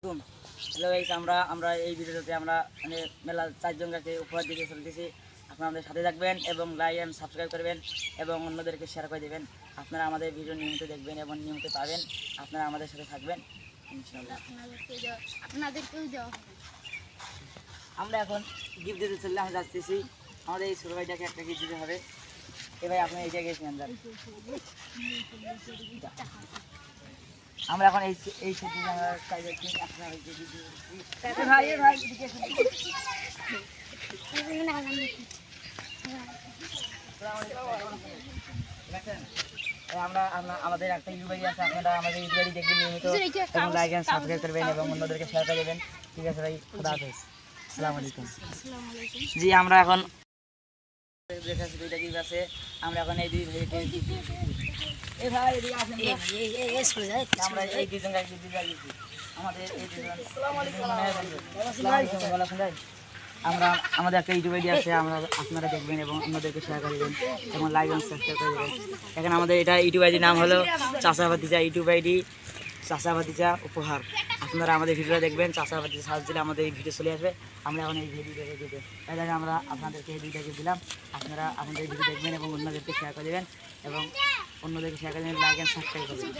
Hello guys, আমরা এই ভিডিওতে আমরা মানে মেলা 4 জনকে উপহার দিতে চলতেছি। আপনারা আমাদের সাথে থাকবেন এবং লাইক এন্ড সাবস্ক্রাইব করবেন এবং অন্যদেরকে শেয়ার করে দেবেন। আপনারা আমাদের ভিডিও নিয়মিত দেখবেন এবং নিয়মিত পাবেন। আপনারা আমাদের সাথে থাকবেন ইনশাআল্লাহ। আপনাদেরকেও দেওয়া হবে। আমরা এখন গিফট দিতে চললে আমরা যাচ্ছি। আমাদের এই ছোট ভাইটাকে একটা গিফট দিতে হবে। এ ভাই আপনি এই জায়গায় গেছেন যান। আমরা এখন এই ছুটি আমরা কাজে কি আপনারা এই যে দিদি ভাই এদিকে এসে আমরা আমাদের একটা ইউটিউবারই আছে, আপনারা আমাদের ইউটিউবারই দেখবেন নিয়মিত এবং লাইক এন্ড সাবস্ক্রাইব করবেন এবং অন্যদেরকে শেয়ার করে দেবেন। ঠিক আছে ভাই, খুদা হাফেজ, আসসালামু আলাইকুম। জি আমরা এখন দুইটা গিফট আছে, আমরা এখন এই দুই ভাইকে এই ভাই এদিকে আসেন। আমরা এই দুজন গাইছি আমাদের এই দুজন আমরা আমাদের একটা ইউটিউব আইডি আছে, আপনারা দেখবেন এবং অন্যদেরকে শেয়ার করে দেবেন এবং লাইক এবং সাবস্ক্রাইব করে দেবেন। এখন আমাদের এটা ইউটিউব আইডির নাম হলো চাচা ভাতিজা, ইউটিউব আইডি চাচা ভাতিজা উপহার। আপনারা আমাদের ভিডিওটা দেখবেন, চাচা ভাতিজা সার্চ দিলে আমাদের এই ভিডিও চলে আসবে। আমরা এখন এই ভিডিওটাকে দিতে তাই আমরা আপনাদেরকে এই ভিডিওটাকে দিলাম। আপনারা আমাদের ভিডিও দেখবেন এবং অন্যদেরকে শেয়ার করে দেবেন এবং অন্যদেরকে শেয়ার করে দেবেন, লাইক অ্যান্ড সাবস্ক্রাইব করবেন।